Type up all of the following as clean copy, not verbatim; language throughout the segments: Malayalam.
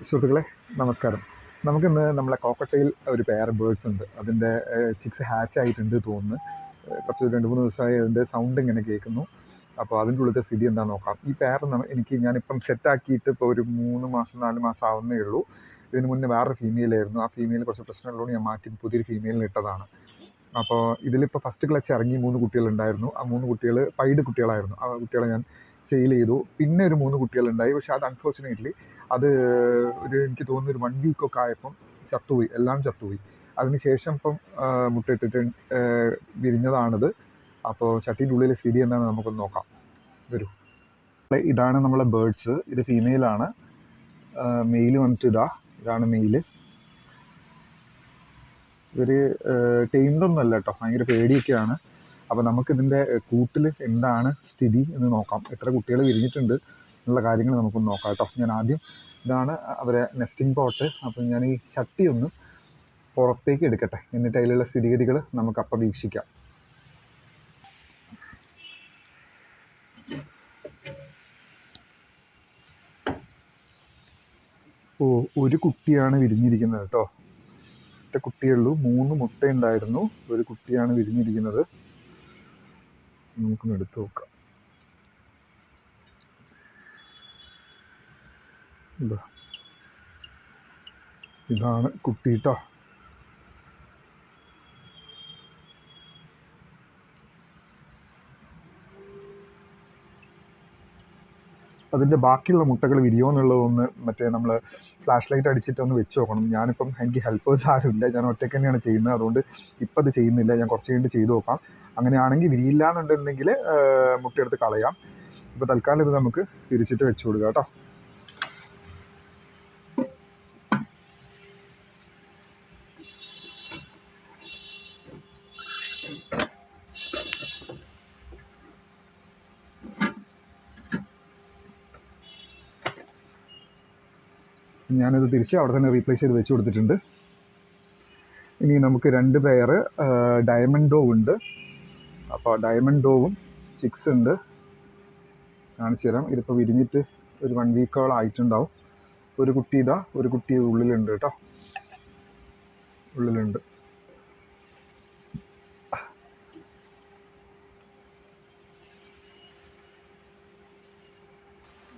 സുഹൃത്തുക്കളെ നമസ്കാരം. നമുക്കിന്ന് നമ്മളെ കോക്കട്ടയിൽ ഒരു പെയർ ബേർഡ്സ് ഉണ്ട്. അതിൻ്റെ ചിക്സ് ഹാച്ച് ആയിട്ടുണ്ട് തോന്നുന്നു. കുറച്ച് 2-3 ദിവസമായി അതിൻ്റെ സൗണ്ട് ഇങ്ങനെ കേൾക്കുന്നു. അപ്പോൾ അതിൻ്റെ ഉള്ളിലത്തെ സ്ഥിതി എന്താണെന്ന് നോക്കാം. ഈ പെയർ ഞാനിപ്പം സെറ്റാക്കിയിട്ട് ഇപ്പോൾ ഒരു 3 മാസം 4 മാസം ആവുന്നേ ഉള്ളൂ. ഇതിന് മുന്നേ വേറൊരു ഫീമെയിലായിരുന്നു. ആ ഫീമെയിൽ കുറച്ച് പ്രശ്നമുള്ളതുകൊണ്ട് ഞാൻ മാറ്റി പുതിയൊരു ഫീമെയിലിന് ഇട്ടതാണ്. അപ്പോൾ ഇതിലിപ്പോൾ ഫസ്റ്റ് ക്ലച്ച് ഇറങ്ങി 3 കുട്ടികളുണ്ടായിരുന്നു. ആ 3 കുട്ടികൾ പൈഡ് കുട്ടികളായിരുന്നു. ആ കുട്ടികളെ ഞാൻ സെയിൽ ചെയ്തു. പിന്നെ ഒരു 3 കുട്ടികളുണ്ടായി. പക്ഷേ അത് അൺഫോർച്ചുനേറ്റ്ലി അത് എനിക്ക് തോന്നുന്നു ഒരു 1 വീക്കൊക്കെ ആയപ്പം ചത്തുപോയി. എല്ലാം ചത്തുപോയി. അതിനുശേഷം ഇപ്പം മുട്ടയിട്ടിട്ട് വിരിഞ്ഞതാണിത്. അപ്പോൾ ചട്ടീൻ്റെ ഉള്ളിലെ സ്ഥിതി എന്താണെന്ന് നമുക്കൊന്ന് നോക്കാം. വരൂ. ഇതാണ് നമ്മളെ ബേർഡ്സ്. ഇത് ഫീമെയിലാണ്. മെയിൽ വന്നിട്ട് ഇതാണ് മെയില്. ഇവർ ടൈംഡൊന്നും അല്ല കേട്ടോ, ഭയങ്കര പേടിയൊക്കെയാണ്. അപ്പോൾ നമുക്കിതിൻ്റെ കൂട്ടിൽ എന്താണ് സ്ഥിതി എന്ന് നോക്കാം. എത്ര കുട്ടികൾ വിരിഞ്ഞിട്ടുണ്ട് എന്നുള്ള കാര്യങ്ങൾ നമുക്കൊന്ന് നോക്കാം കേട്ടോ. ഞാൻ ആദ്യം ഇതാണ് അവരെ നെസ്റ്റിംഗ് പോട്ട്. അപ്പം ഞാൻ ഈ ചട്ടി ഒന്ന് പുറത്തേക്ക് എടുക്കട്ടെ, എന്നിട്ട് അതിലുള്ള സ്ഥിതിഗതികൾ നമുക്കപ്പം വീക്ഷിക്കാം. ഒരു കുട്ടിയാണ് വിരിഞ്ഞിരിക്കുന്നത് കേട്ടോ. ഒറ്റ കുട്ടിയുള്ളൂ. 3 മുട്ടയുണ്ടായിരുന്നു. ഒരു കുട്ടിയാണ് വിരിഞ്ഞിരിക്കുന്നത്. നമുക്കൊന്ന് എടുത്തു നോക്കാം. ഇതാണ് കുട്ടി കേട്ടോ. അതിൻ്റെ ബാക്കിയുള്ള മുട്ടകൾ വിരിയോ എന്നുള്ളതൊന്ന് നമ്മൾ ഫ്ലാഷ് ലൈറ്റ് അടിച്ചിട്ടൊന്ന് വെച്ച് നോക്കണം. ഞാനിപ്പം എനിക്ക് ഹെൽപ്പേഴ്സ് ആരുമില്ല, ഞാൻ ഒറ്റയ്ക്ക് തന്നെയാണ് ചെയ്യുന്നത്. അതുകൊണ്ട് ഇപ്പം അത് ചെയ്യുന്നില്ല. ഞാൻ കുറച്ച് കഴിഞ്ഞിട്ട് ചെയ്ത് നോക്കാം. അങ്ങനെയാണെങ്കിൽ വിരിയില്ല എന്നുണ്ടെങ്കിൽ മുട്ടയെടുത്ത് കളയാം. ഇപ്പോൾ തൽക്കാലം ഇത് നമുക്ക് തിരിച്ചിട്ട് വെച്ച് കൊടുക്കാം കേട്ടോ. ഞാനത് തിരിച്ച് അവിടെ തന്നെ റീപ്ലേസ് ചെയ്ത് വെച്ച് കൊടുത്തിട്ടുണ്ട്. ഇനി നമുക്ക് 2 പെയർ ഡയമണ്ട് ഡോവ് ഉണ്ട്. അപ്പോൾ ഡയമണ്ട് ഡോവും ചിക്സ് ഉണ്ട്. കാണിച്ചു തരാം. ഇതിപ്പോൾ വിരിഞ്ഞിട്ട് ഒരു 1 വീക്കോളം ആയിട്ടുണ്ടാവും. ഒരു കുട്ടി ഒരു കുട്ടി ഉള്ളിലുണ്ട് കേട്ടോ. ഉള്ളിലുണ്ട്.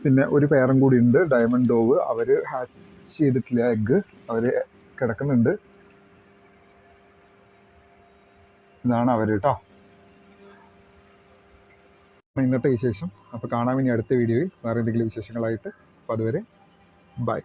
പിന്നെ ഒരു പേരും കൂടി ഉണ്ട്, ഡയമണ്ട് ഡോവ്. അവർ ഹാച്ച് ചെയ്തിട്ടില്ല എഗ്ഗ്. അവർ കിടക്കുന്നുണ്ട്. ഇതാണ് അവർ കേട്ടോ. ഇന്നത്തെ വിശേഷം. അപ്പോൾ കാണാൻ ഇനി അടുത്ത വീഡിയോയിൽ വേറെ എന്തെങ്കിലും വിശേഷങ്ങളായിട്ട്. അപ്പോൾ അതുവരെ ബൈ.